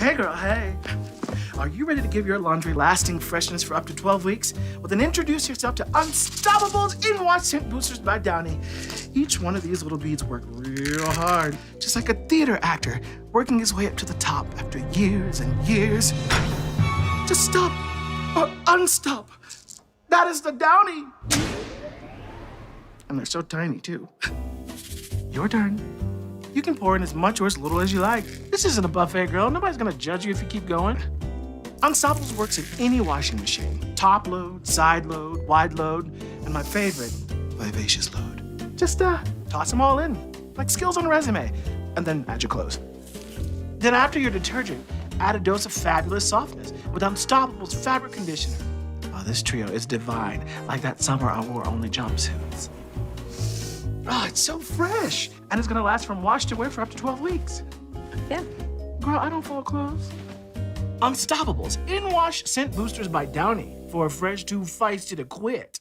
Hey, girl, hey. Are you ready to give your laundry lasting freshness for up to 12 weeks? Well, then introduce yourself to Unstopables In-Wash Scent Boosters by Downy. Each one of these little beads work real hard, just like a theater actor working his way up to the top after years and years. Just stop or unstop. That is the Downy. And they're so tiny, too. Your turn. You can pour in as much or as little as you like. This isn't a buffet, girl. Nobody's gonna judge you if you keep going. Unstoppables works in any washing machine. Top load, side load, wide load, and my favorite, vivacious load. Just toss them all in, like skills on a resume, and then add your clothes. Then after your detergent, add a dose of fabulous softness with Unstopables fabric conditioner. Oh, this trio is divine, like that summer I wore only jumpsuits. Oh, it's so fresh, and it's gonna last from wash to wear for up to 12 weeks. Yeah. Girl, I don't fold clothes. Unstopables In-Wash Scent Boosters by Downy for a fresh too feisty to quit.